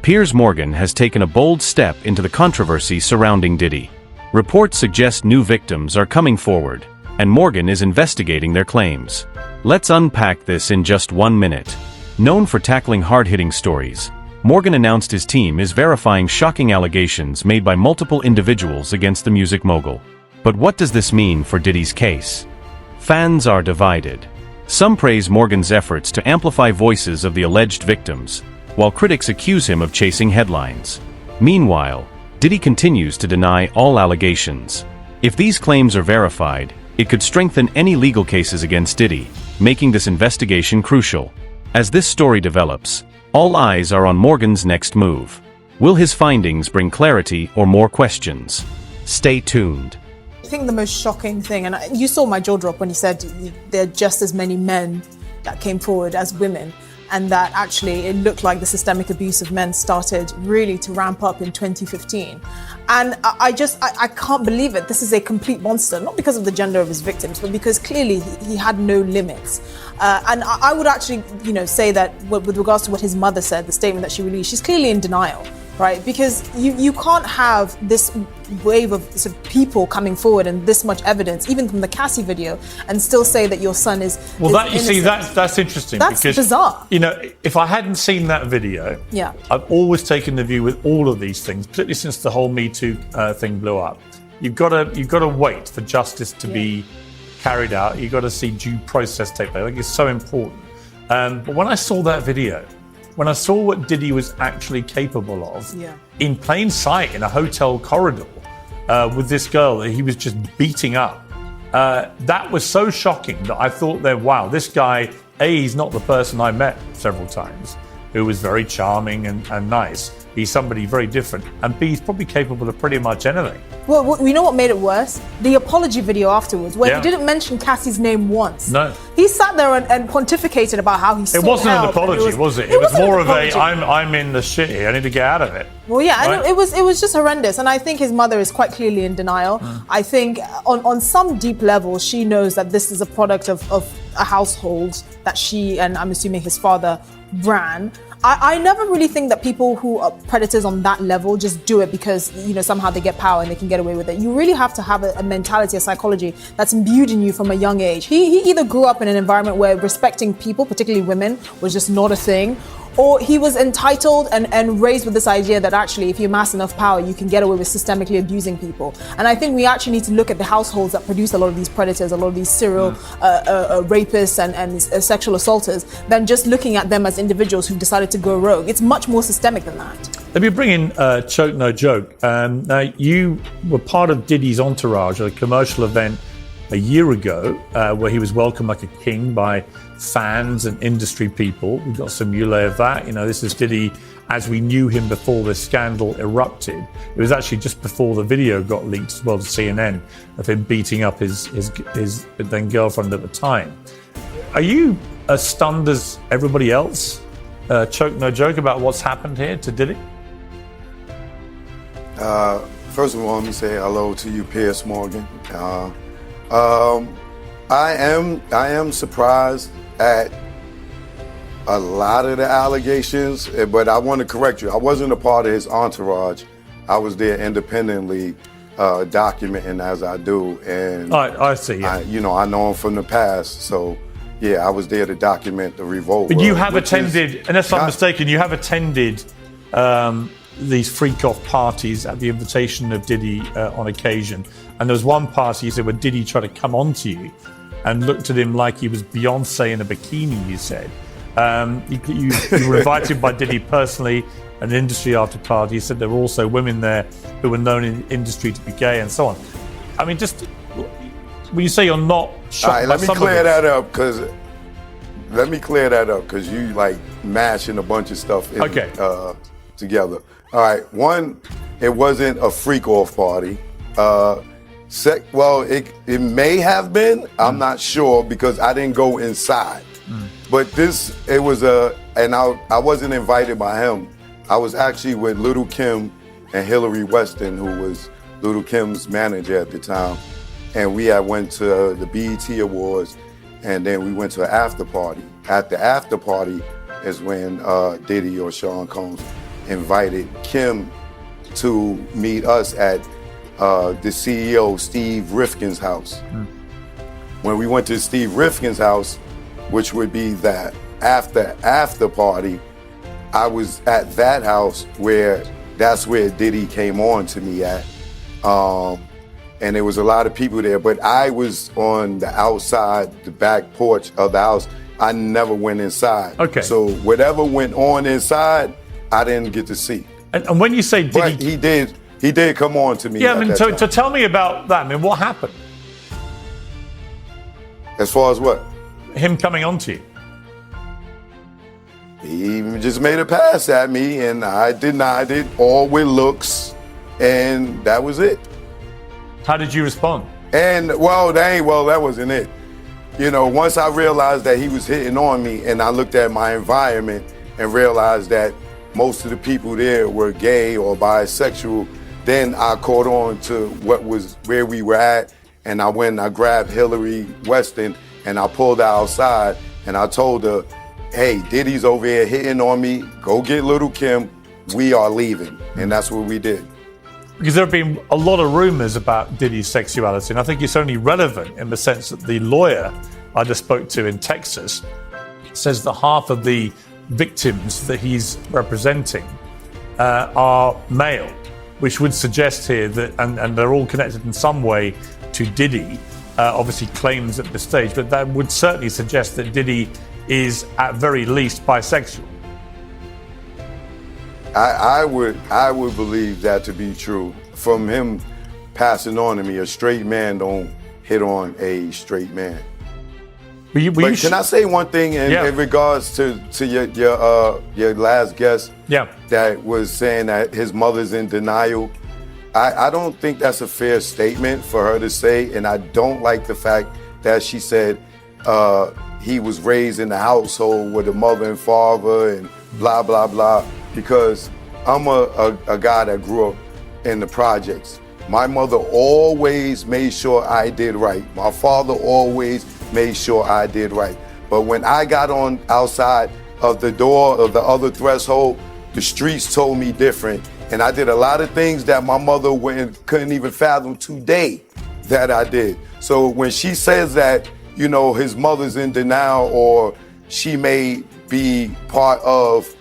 Piers Morgan has taken a bold step into the controversy surrounding Diddy. Reports suggest new victims are coming forward, and Morgan is investigating their claims. Let's unpack this in just 1 minute. Known for tackling hard-hitting stories, Morgan announced his team is verifying shocking allegations made by multiple individuals against the music mogul. But what does this mean for Diddy's case? Fans are divided. Some praise Morgan's efforts to amplify voices of the alleged victims, while critics accuse him of chasing headlines. Meanwhile, Diddy continues to deny all allegations. If these claims are verified, it could strengthen any legal cases against Diddy, making this investigation crucial. As this story develops, all eyes are on Morgan's next move. Will his findings bring clarity or more questions? Stay tuned. I think the most shocking thing, and you saw my jaw drop when he said there are just as many men that came forward as women, and that actually it looked like the systemic abuse of men started really to ramp up in 2015. And I can't believe it. This is a complete monster, not because of the gender of his victims, but because clearly he had no limits. And I would actually, say that with regards to what his mother said, the statement that she released, she's clearly in denial, right? Because you can't have this wave of sort of people coming forward and this much evidence, even from the Cassie video, and still say that your son is innocent. That's interesting. That's because, bizarre. If I hadn't seen that video, yeah, I've always taken the view with all of these things, particularly since the whole Me Too thing blew up. You've got to wait for justice to be carried out. You've got to see due process take place. I think it's so important. But when I saw that video, when I saw what Diddy was actually capable of, in plain sight in a hotel corridor with this girl that he was just beating up, that was so shocking that I thought that, wow, this guy, A, he's not the person I met several times, who was very charming and nice. He's somebody very different. And B, he's probably capable of pretty much anything. Well, we know what made it worse? The apology video afterwards, where he didn't mention Cassie's name once. No. He sat there and pontificated about how he sought It wasn't help, an apology, was it? It was more of a, I'm in the shit here, I need to get out of it. Well, yeah, right? and it was just horrendous. And I think his mother is quite clearly in denial. I think on some deep level, she knows that this is a product of a household that she, and I'm assuming his father, ran. I never really think that people who are predators on that level just do it because, somehow they get power and they can get away with it. You really have to have a mentality, a psychology that's imbued in you from a young age. He either grew up in an environment where respecting people, particularly women, was just not a thing, or he was entitled and raised with this idea that actually if you amass enough power, you can get away with systemically abusing people. And I think we actually need to look at the households that produce a lot of these predators, a lot of these serial rapists and sexual assaulters, than just looking at them as individuals who've decided to go rogue. It's much more systemic than that. Let me bring in Choke No Joke. Now, you were part of Diddy's entourage at a commercial event a year ago where he was welcomed like a king by fans and industry people. We've got some mulay of that. This is Diddy as we knew him before this scandal erupted. It was actually just before the video got leaked as well to CNN of him beating up his then girlfriend at the time. Are you as stunned as everybody else, Choke No Joke, about what's happened here to Diddy? First of all, let me say hello to you, Piers Morgan. I am surprised at a lot of the allegations, but I want to correct you. I wasn't a part of his entourage. I was there independently, documenting as I do, and I see. Yeah. I know him from the past, so yeah, I was there to document the revolt. But you have attended, unless I'm mistaken, you have attended these freak-off parties at the invitation of Diddy on occasion. And there was one party, you said, where Diddy tried to come on to you and looked at him like he was Beyonce in a bikini, you said. You were invited by Diddy personally at an industry after party. You said there were also women there who were known in the industry to be gay and so on. I mean, just when you say you're not shocked, all right, let me clear that up because you mashing a bunch of stuff together. All right, one, it wasn't a freak-off party. Well, it may have been. I'm not sure because I didn't go inside. But it was and I wasn't invited by him. I was actually with Little Kim and Hillary Weston, who was Little Kim's manager at the time. And we went to the BET Awards, and then we went to an after party. At the after party is when Diddy or Sean Combs invited Kim to meet us at the CEO, Steve Rifkin's house. When we went to Steve Rifkin's house, which would be the after party, I was at that house that's where Diddy came on to me at. And there was a lot of people there, but I was on the outside, the back porch of the house. I never went inside. Okay. So whatever went on inside, I didn't get to see. And when you say But Diddy... he did come on to me. Yeah, I at mean, that to time. tell me about that. I mean, what happened? As far as what? Him coming on to you. He just made a pass at me, and I denied it, all with looks, and that was it. How did you respond? And that wasn't it. You know, once I realized that he was hitting on me, and I looked at my environment and realized that most of the people there were gay or bisexual, then I caught on to where we were at, and I went and I grabbed Hillary Weston and I pulled her outside and I told her, hey, Diddy's over here hitting on me, go get little Kim, we are leaving. And that's what we did. Because there have been a lot of rumors about Diddy's sexuality, and I think it's only relevant in the sense that the lawyer I just spoke to in Texas says that half of the victims that he's representing are male, which would suggest here that, and they're all connected in some way to Diddy, obviously claims at this stage, but that would certainly suggest that Diddy is at very least bisexual. I would believe that to be true. From him passing on to me, a straight man don't hit on a straight man. But can I say one thing in regards to your last guest? Yeah. That was saying that his mother's in denial. I don't think that's a fair statement for her to say, and I don't like the fact that she said he was raised in a household with a mother and father and blah blah blah. Because I'm a guy that grew up in the projects. My mother always made sure I did right. My father always made sure I did right. But when I got on outside of the door of the other threshold, the streets told me different. And I did a lot of things that my mother couldn't even fathom today that I did. So when she says that, you know, his mother's in denial or she may be part of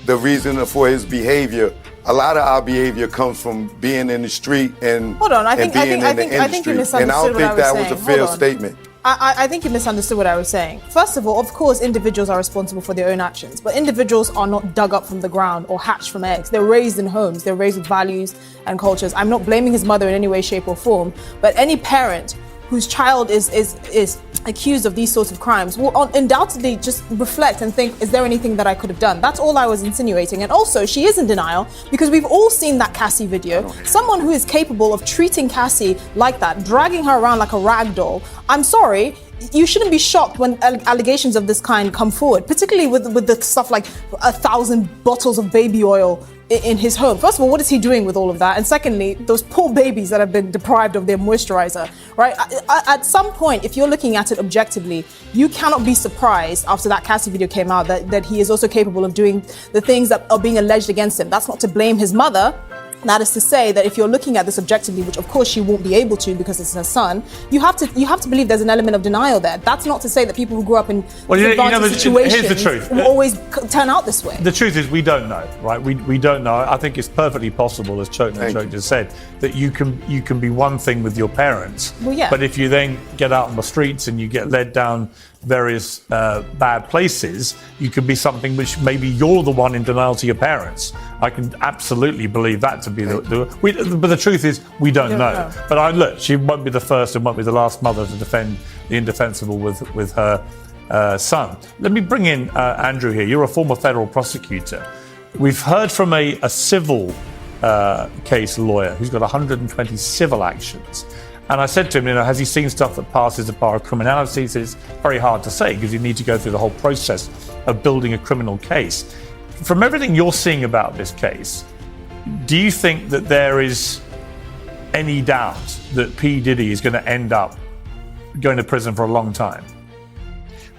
the reason for his behavior, a lot of our behavior comes from being in the street and Hold on, I think being in the industry. you misunderstood and I don't what I think was that saying. was a fair Hold on. statement. I think you misunderstood what I was saying. First of all, of course, individuals are responsible for their own actions, but individuals are not dug up from the ground or hatched from eggs. They're raised in homes. They're raised with values and cultures. I'm not blaming his mother in any way, shape, or form, but any parent whose child is accused of these sorts of crimes will undoubtedly just reflect and think, is there anything that I could have done? That's all I was insinuating. And also, she is in denial because we've all seen that Cassie video. Someone who is capable of treating Cassie like that, dragging her around like a rag doll. I'm sorry, you shouldn't be shocked when allegations of this kind come forward, particularly with the stuff like 1,000 bottles of baby oil in his home. First of all, what is he doing with all of that? And secondly, those poor babies that have been deprived of their moisturizer, right? At some point, if you're looking at it objectively, you cannot be surprised after that Cassie video came out that he is also capable of doing the things that are being alleged against him. That's not to blame his mother. That is to say that if you're looking at this objectively, which of course she won't be able to because it's her son, you have to believe there's an element of denial there. That's not to say that people who grew up in disadvantaged situations here's the truth. will always turn out this way. The truth is we don't know, right? We don't know. I think it's perfectly possible, as Choke just said, that you can be one thing with your parents, Well, yeah. but if you then get out on the streets and you get led down various bad places, you could be something which maybe you're the one in denial to your parents. I can absolutely believe that to be but the truth is we don't know. But look, she won't be the first and won't be the last mother to defend the indefensible with her son. Let me bring in Andrew here. You're a former federal prosecutor. We've heard from a civil case lawyer who's got 120 civil actions. And I said to him, has he seen stuff that passes the bar of criminality? So it's very hard to say because you need to go through the whole process of building a criminal case. From everything you're seeing about this case, do you think that there is any doubt that P. Diddy is going to end up going to prison for a long time?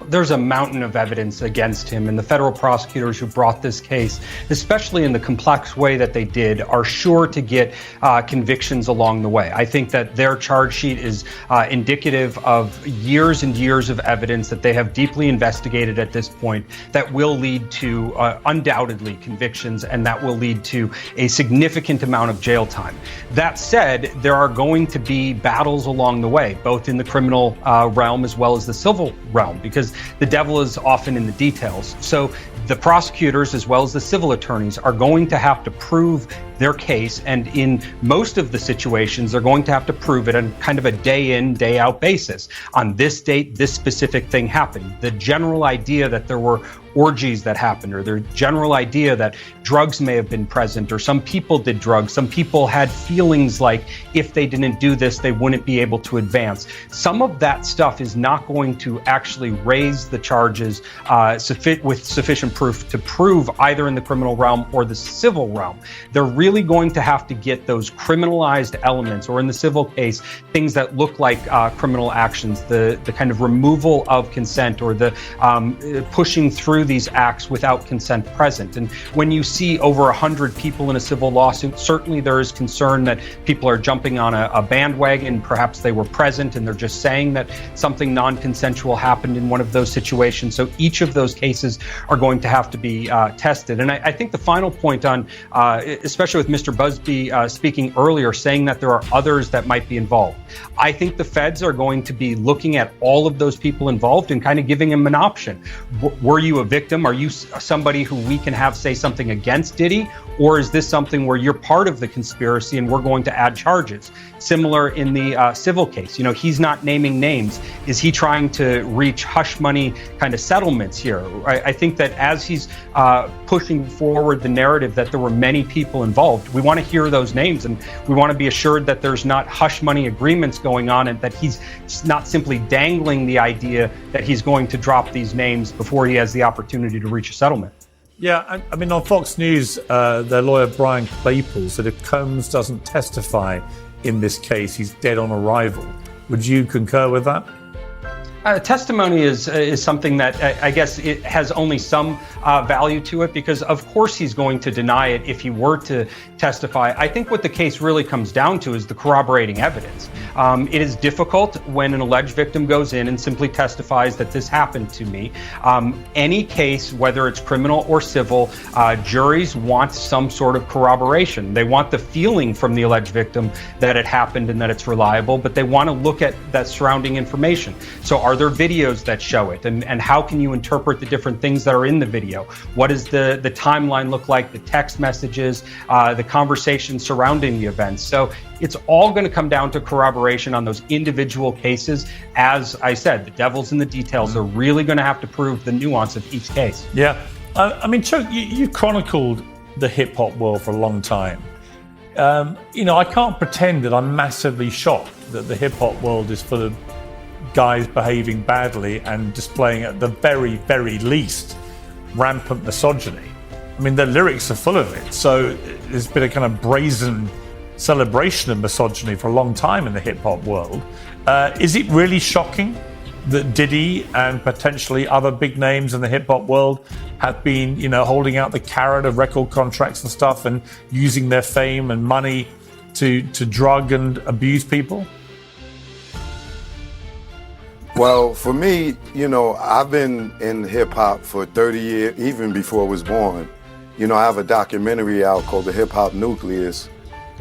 there's a mountain of evidence against him, and the federal prosecutors who brought this case, especially in the complex way that they did, are sure to get convictions along the way. I think that their charge sheet is indicative of years and years of evidence that they have deeply investigated at this point that will lead to undoubtedly convictions, and that will lead to a significant amount of jail time. That said, there are going to be battles along the way, both in the criminal realm as well as the civil realm, because the devil is often in the details. So the prosecutors as well as the civil attorneys are going to have to prove their case, and in most of the situations they're going to have to prove it on kind of a day in, day out basis. On this date, this specific thing happened. The general idea that there were orgies that happened, or the general idea that drugs may have been present, or some people did drugs, some people had feelings like if they didn't do this they wouldn't be able to advance. Some of that stuff is not going to actually raise the charges with sufficient proof to prove either in the criminal realm or the civil realm. They're really going to have to get those criminalized elements, or in the civil case, things that look like criminal actions, the kind of removal of consent, or the pushing through these acts without consent present. And when you see over 100 people in a civil lawsuit, certainly there is concern that people are jumping on a bandwagon. Perhaps they were present and they're just saying that something non-consensual happened in one of those situations. So each of those cases are going to have to be tested. And I think the final point on, especially with Mr. Busby speaking earlier, saying that there are others that might be involved. I think the feds are going to be looking at all of those people involved and kind of giving them an option. Were you a victim? Are you somebody who we can have say something against Diddy? Or is this something where you're part of the conspiracy and we're going to add charges? Similar in the civil case, he's not naming names. Is he trying to reach hush money kind of settlements here? I think that as he's pushing forward the narrative that there were many people involved, we want to hear those names, and we want to be assured that there's not hush money agreements going on, and that he's not simply dangling the idea that he's going to drop these names before he has the opportunity to reach a settlement. Yeah, I mean, on Fox News, their lawyer Brian Claypool said if Combs doesn't testify in this case, he's dead on arrival. Would you concur with that? Testimony is something that I guess it has only some value to it, because of course he's going to deny it if he were to testify. I think what the case really comes down to is the corroborating evidence. It is difficult when an alleged victim goes in and simply testifies that this happened to me. Any case, whether it's criminal or civil, juries want some sort of corroboration. They want the feeling from the alleged victim that it happened and that it's reliable, but they want to look at that surrounding information. So are there videos that show it? And how can you interpret the different things that are in the video? What does the timeline look like, the text messages, the conversation surrounding the events? So it's all going to come down to corroboration on those individual cases. As I said, the devil's in the details. They're really going to have to prove the nuance of each case. Yeah. I mean, Chuck, you chronicled the hip-hop world for a long time. I can't pretend that I'm massively shocked that the hip-hop world is full of guys behaving badly and displaying, at the very, very least, rampant misogyny. I mean, the lyrics are full of it. So there's been a kind of brazen celebration of misogyny for a long time in the hip-hop world. Is it really shocking that Diddy and potentially other big names in the hip-hop world have been, holding out the carrot of record contracts and stuff and using their fame and money to drug and abuse people? Well, for me, I've been in hip-hop for 30 years, even before I was born. I have a documentary out called The Hip Hop Nucleus,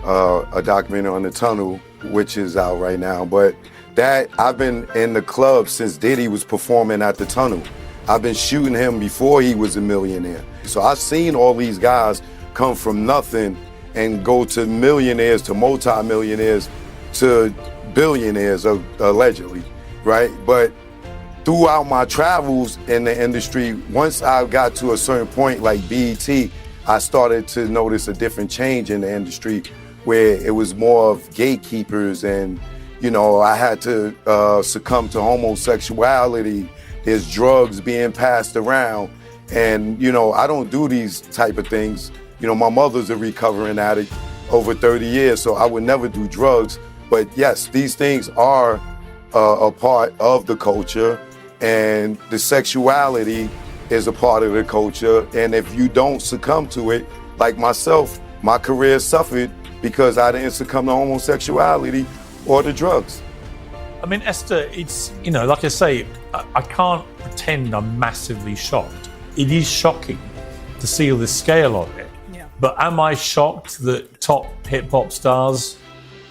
a documentary on the tunnel, which is out right now. But I've been in the club since Diddy was performing at the tunnel. I've been shooting him before he was a millionaire. So I've seen all these guys come from nothing and go to millionaires, to multi-millionaires, to billionaires, allegedly, right? But throughout my travels in the industry, once I got to a certain point like BET, I started to notice a different change in the industry where it was more of gatekeepers, and I had to succumb to homosexuality. There's drugs being passed around, and I don't do these type of things. My mother's a recovering addict over 30 years, so I would never do drugs. But yes, these things are a part of the culture, and the sexuality is a part of the culture. And if you don't succumb to it, like myself, my career suffered because I didn't succumb to homosexuality or the drugs. I mean, Esther, it's, like I say, I can't pretend I'm massively shocked. It is shocking to see the scale of it. Yeah. But am I shocked that top hip hop stars,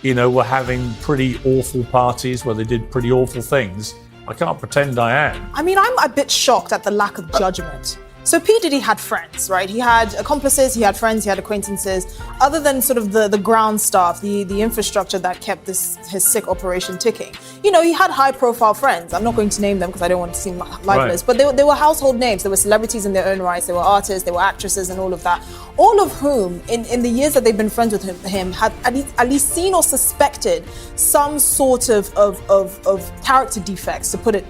were having pretty awful parties where they did pretty awful things? I can't pretend I am. I mean, I'm a bit shocked at the lack of judgment. So P. Diddy had friends, right? He had accomplices, he had friends, he had acquaintances. Other than sort of the ground staff, the infrastructure that kept his sick operation ticking. He had high-profile friends. I'm not going to name them because I don't want to seem libelous, but they were household names. They were celebrities in their own rights. They were artists, they were actresses and all of that. All of whom, in the years that they've been friends with him had at least seen or suspected some sort of character defects, to put it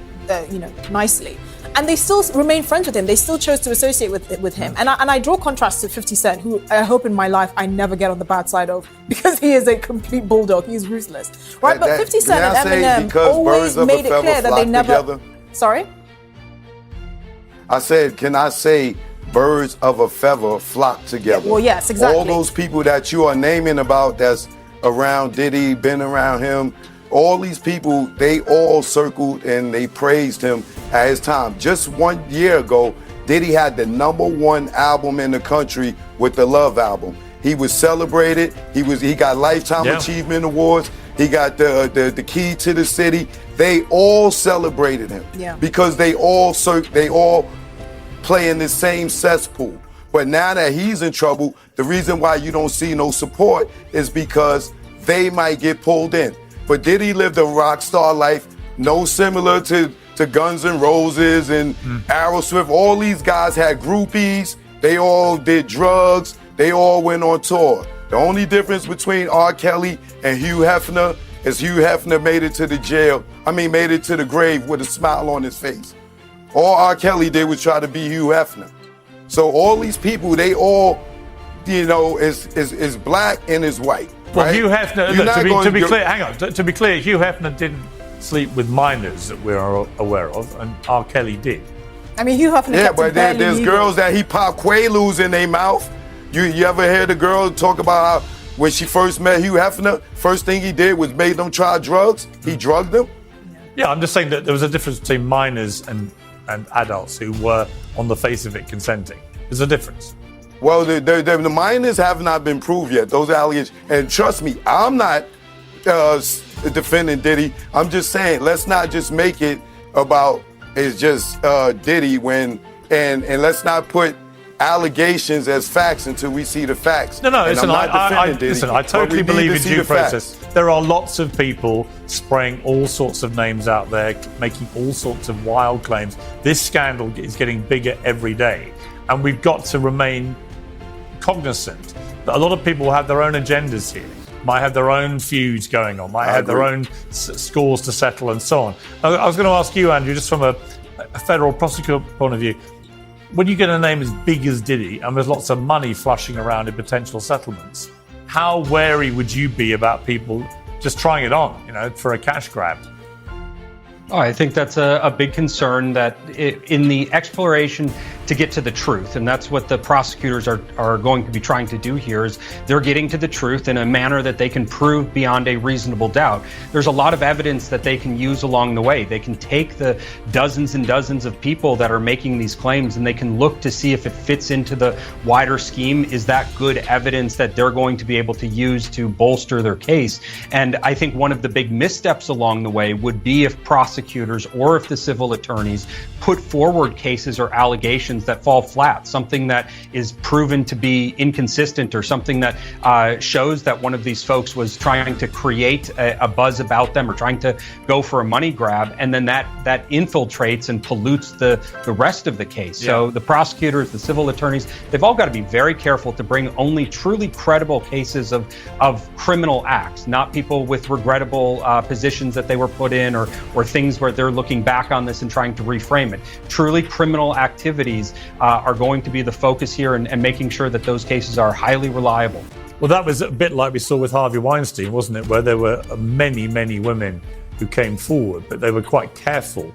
nicely. And they still remain friends with him. They still chose to associate with him. And I draw contrast to 50 Cent, who I hope in my life I never get on the bad side of, because he is a complete bulldog. He's ruthless, right? But 50 Cent and Eminem always made it clear that they never. Together? Sorry? I said, can I say birds of a feather flock together? Well, yes, exactly. All those people that you are naming about that's around Diddy, been around him, all these people, they all circled and they praised him at his time. Just 1 year ago, Diddy had the #1 album in the country with the Love album. He was celebrated. He got Lifetime Achievement Awards. He got the key to the city. They all celebrated him because they all play in the same cesspool. But now that he's in trouble, the reason why you don't see no support is because they might get pulled in. But Diddy lived a rock star life, no similar to Guns N' Roses and Aerosmith. All these guys had groupies. They all did drugs. They all went on tour. The only difference between R. Kelly and Hugh Hefner is Hugh Hefner made it to the grave with a smile on his face. All R. Kelly did was try to be Hugh Hefner. So all these people, they all, is black and is white. Well, right? Hugh Hefner, to be clear, Hugh Hefner didn't sleep with minors that we're aware of, and R. Kelly did. I mean, Hugh Hefner kept it barely there's legal. girls that he popped Quaaludes in their mouth. You ever hear the girl talk about how when she first met Hugh Hefner, first thing he did was made them try drugs? He drugged them? Yeah, I'm just saying that there was a difference between minors and adults who were, on the face of it, consenting. There's a difference. Well, the minors have not been proved yet, those allegations. And trust me, I'm not defending Diddy. I'm just saying, let's not just make it about it's just Diddy and let's not put allegations as facts until we see the facts. No, listen, Diddy, I totally believe in due process. There are lots of people spraying all sorts of names out there, making all sorts of wild claims. This scandal is getting bigger every day. And we've got to remain cognizant that a lot of people have their own agendas here, might have their own feuds going on, might have their own scores to settle and so on. I was going to ask you, Andrew, just from a federal prosecutor point of view, when you get a name as big as Diddy and there's lots of money flushing around in potential settlements, how wary would you be about people just trying it on, for a cash grab? Oh, I think that's a big concern that in the exploration to get to the truth, and that's what the prosecutors are going to be trying to do here, is they're getting to the truth in a manner that they can prove beyond a reasonable doubt. There's a lot of evidence that they can use along the way. They can take the dozens and dozens of people that are making these claims and they can look to see if it fits into the wider scheme. Is that good evidence that they're going to be able to use to bolster their case? And I think one of the big missteps along the way would be if prosecutors or if the civil attorneys put forward cases or allegations that fall flat, something that is proven to be inconsistent or something that shows that one of these folks was trying to create a buzz about them or trying to go for a money grab, and then that infiltrates and pollutes the rest of the case. Yeah. So the prosecutors, the civil attorneys, they've all got to be very careful to bring only truly credible cases of criminal acts, not people with regrettable positions that they were put in or things where they're looking back on this and trying to reframe it. Truly criminal activities are going to be the focus here, and making sure that those cases are highly reliable. Well, that was a bit like we saw with Harvey Weinstein, wasn't it? Where there were many, many women who came forward, but they were quite careful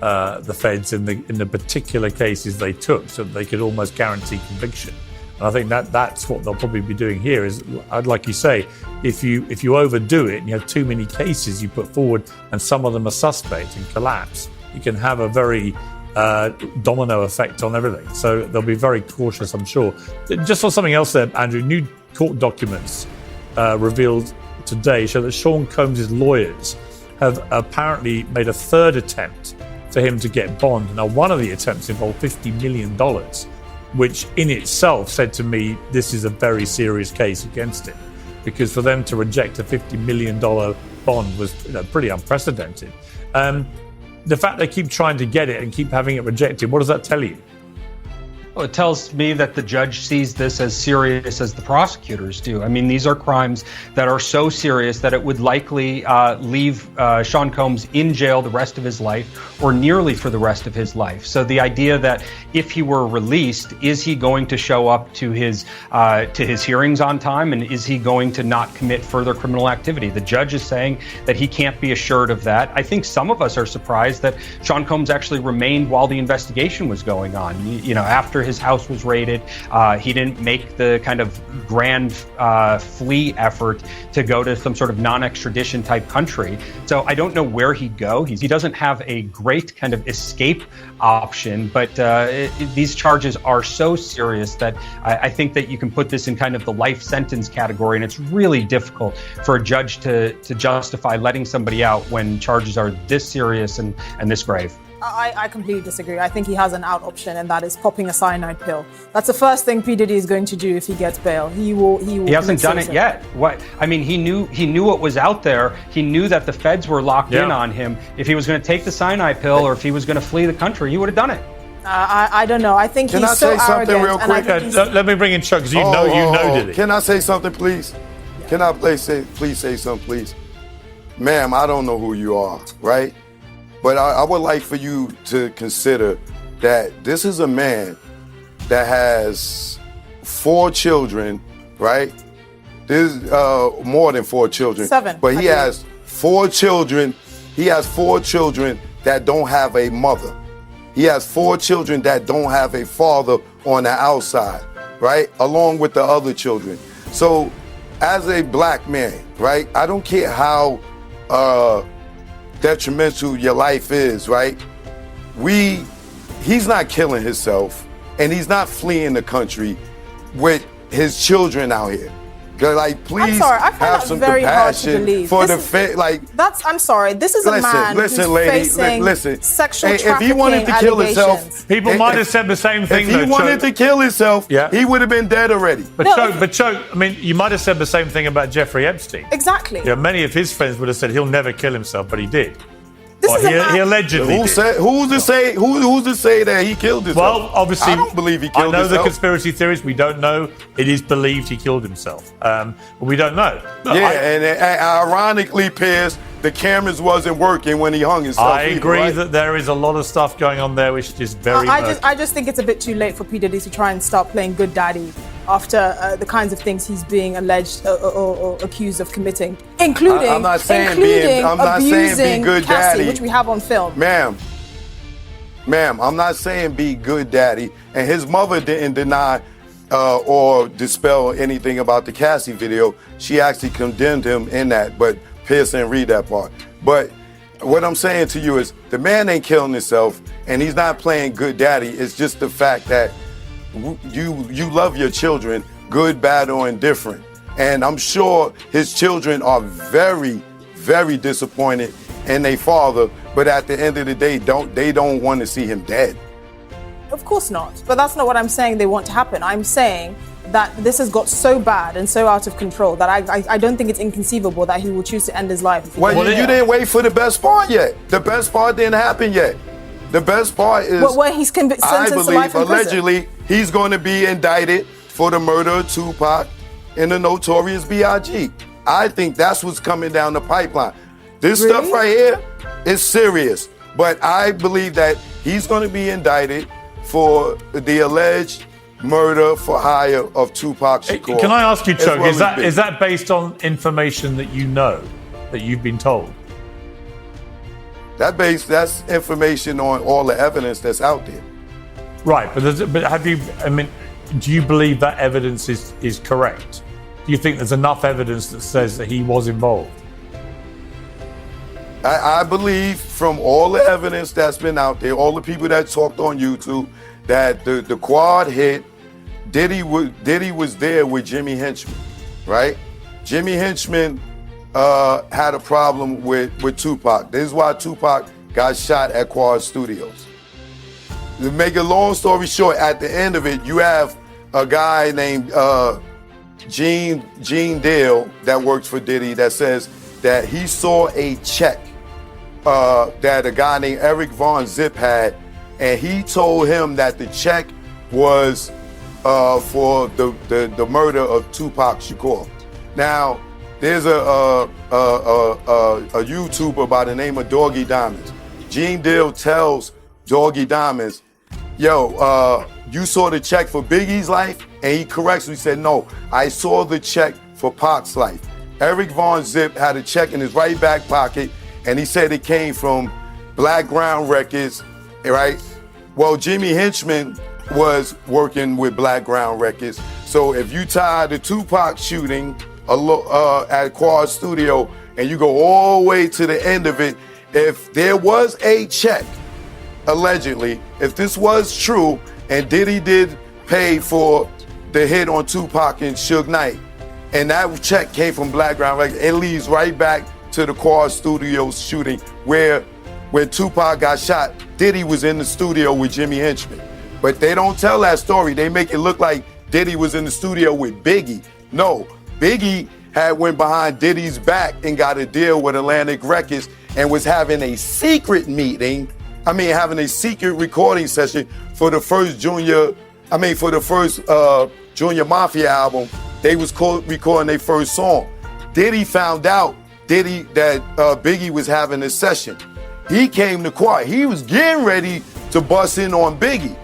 the feds in the particular cases they took, so that they could almost guarantee conviction. And I think that's what they'll probably be doing here. Is, I'd like you say, if you overdo it and you have too many cases you put forward, and some of them are suspect and collapse, you can have a very domino effect on everything. So they'll be very cautious, I'm sure. Just on something else there, Andrew, new court documents revealed today show that Sean Combs' lawyers have apparently made a third attempt for him to get bond. Now, one of the attempts involved $50 million, which in itself said to me, this is a very serious case against him, because for them to reject a $50 million bond was pretty unprecedented. The fact they keep trying to get it and keep having it rejected, what does that tell you? Well, it tells me that the judge sees this as serious as the prosecutors do. I mean, these are crimes that are so serious that it would likely leave Sean Combs in jail the rest of his life, or nearly for the rest of his life. So the idea that if he were released, is he going to show up to his hearings on time, and is he going to not commit further criminal activity? The judge is saying that he can't be assured of that. I think some of us are surprised that Sean Combs actually remained while the investigation was going on. After his house was raided, he didn't make the kind of grand flee effort to go to some sort of non-extradition type country. So I don't know where he'd go. He doesn't have a great kind of escape option, but these charges are so serious that I think that you can put this in kind of the life sentence category, and it's really difficult for a judge to justify letting somebody out when charges are this serious and this grave. I completely disagree. I think he has an out option, and that is popping a cyanide pill. That's the first thing P. Diddy is going to do if he gets bail. He will. He hasn't done it yet. What? I mean, he knew what was out there. He knew that the feds were locked in on him. If he was going to take the cyanide pill, or if he was going to flee the country, he would have done it. I don't know. I think he's so arrogant. Can I say something real quick? Let me bring in Chuck, because you know Diddy. Can I say something, please? Yeah. Can I please say something, please? Ma'am, I don't know who you are, right? But I would like for you to consider that this is a man that has 4 children, right? There's more than 4 children. 7. But he has 4 children. He has 4 children that don't have a mother. He has 4 children that don't have a father on the outside, right? Along with the other children. So as a black man, right? I don't care how detrimental your life is, right? He's not killing himself, and he's not fleeing the country with his children out here. Like, please, I'm sorry, I find have that some very hard to compassion believe. for I'm sorry. This is a man who's facing sexual trafficking if he wanted to kill himself, people might have said the same thing. If he wanted to kill himself, he would have been dead already. But Cho, I mean, you might have said the same thing about Jeffrey Epstein. Exactly. Yeah, many of his friends would have said he'll never kill himself, but he did. He allegedly did. Who's to say that he killed himself? Well, obviously, I don't believe he killed himself. I know the conspiracy theories. We don't know. It is believed he killed himself. But we don't know. And ironically, Piers, the cameras wasn't working when he hung himself. I agree that there is a lot of stuff going on there which is very I just think it's a bit too late for P. Diddy to try and start playing good daddy after the kinds of things he's being alleged or accused of committing, including abusing good Cassie, daddy, which we have on film. Ma'am, I'm not saying be good daddy. And his mother didn't deny or dispel anything about the Cassie video. She actually condemned him in that, but Pierce didn't read that part. But what I'm saying to you is the man ain't killing himself, and he's not playing good daddy. It's just the fact that you love your children, good, bad, or indifferent. And I'm sure his children are very, very disappointed in their father, but at the end of the day, they don't want to see him dead. Of course not. But that's not what I'm saying they want to happen. I'm saying that this has got so bad and so out of control that I don't think it's inconceivable that he will choose to end his life. Well, you didn't wait for the best part yet. The best part didn't happen yet. The best part is where he's sentenced to life in allegedly prison. He's going to be indicted for the murder of Tupac and the Notorious B.I.G. I think that's what's coming down the pipeline. This stuff right here is serious, but I believe that he's going to be indicted for the alleged murder for hire of Tupac Shakur. Can I ask you, Chuck, is that based on information that you know, that you've been told? That's information on all the evidence that's out there. Right, but have you? I mean, do you believe that evidence is correct? Do you think there's enough evidence that says that he was involved? I believe from all the evidence that's been out there, all the people that talked on YouTube, that the quad hit. Diddy was there with Jimmy Henchman, right? Jimmy Henchman had a problem with Tupac. This is why Tupac got shot at Quad Studios. To make a long story short, at the end of it, you have a guy named Gene Dale that works for Diddy that says that he saw a check that a guy named Eric Von Zip had, and he told him that the check was for the murder of Tupac Shakur. Now, there's a YouTuber by the name of Doggy Diamonds. Gene Dale tells Doggy Diamonds, yo, you saw the check for Biggie's life? And he corrects me, he said, no, I saw the check for Pac's life. Eric Von Zip had a check in his right back pocket, and he said it came from Black Ground Records, right? Well, Jimmy Henchman was working with Black Ground Records. So if you tie the Tupac shooting at Quad Studio and you go all the way to the end of it, if there was a check, allegedly, if this was true and Diddy did pay for the hit on Tupac and Suge Knight, and that check came from Black Ground Records, it leads right back to the Quad Studios shooting where when Tupac got shot, Diddy was in the studio with Jimmy Henchman. But they don't tell that story. They make it look like Diddy was in the studio with Biggie. No, Biggie had went behind Diddy's back and got a deal with Atlantic Records and was having a secret meeting, having a secret recording session for the first Junior Mafia album. They was recording their first song. Diddy found out that Biggie was having a session. He came to Quad. He was getting ready to bust in on Biggie.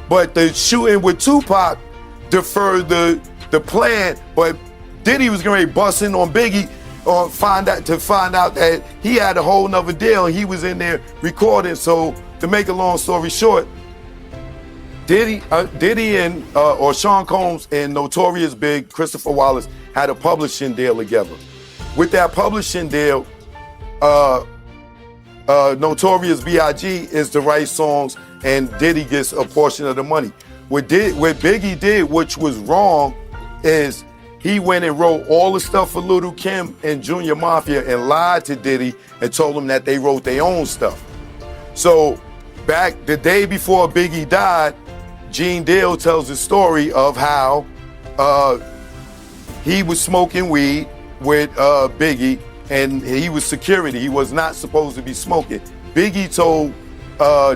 But the shooting with Tupac deferred the plan. But Diddy was going to bust in on Biggie to find out that he had a whole nother deal and he was in there recording. So to make a long story short, Diddy and Sean Combs and Notorious Big Christopher Wallace had a publishing deal together. With that publishing deal, Notorious B.I.G. is to write songs and Diddy gets a portion of the money. What Biggie did, which was wrong, is he went and wrote all the stuff for Lil' Kim and Junior Mafia and lied to Diddy and told him that they wrote their own stuff. So back the day before Biggie died, Gene Dale tells the story of how he was smoking weed with Biggie, and he was security. He was not supposed to be smoking. Biggie told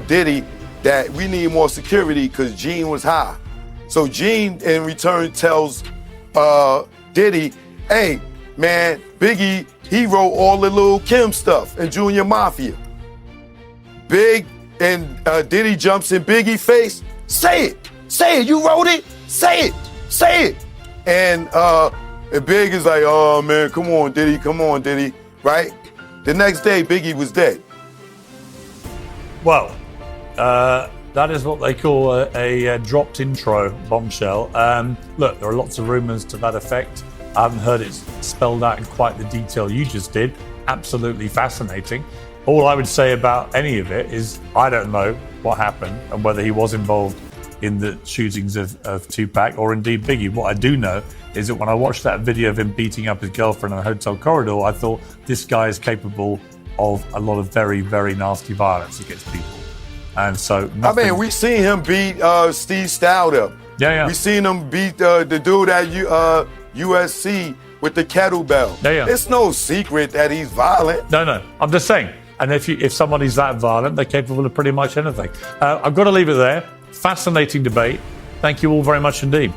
Diddy that we need more security because Gene was high. So Gene, in return, tells Diddy, hey, man, Biggie, he wrote all the Lil' Kim stuff and Junior Mafia. Big and Diddy jumps in Biggie's face, say it, you wrote it, say it. And Big is like, oh man, come on Diddy, right? The next day, Biggie was dead. Well, that is what they call a dropped intro bombshell. Look, there are lots of rumors to that effect. I haven't heard it spelled out in quite the detail you just did. Absolutely fascinating. All I would say about any of it is I don't know what happened and whether he was involved in the shootings of Tupac or indeed Biggie. What I do know is that when I watched that video of him beating up his girlfriend in a hotel corridor, I thought this guy is capable of a lot of very, very nasty violence against people. And so nothing... we seen him beat Steve Stout up. Yeah. We seen him beat the dude at USC with the kettlebell. Yeah. It's no secret that he's violent. No. I'm just saying. And if somebody's that violent, they're capable of pretty much anything. I've got to leave it there. Fascinating debate. Thank you all very much indeed.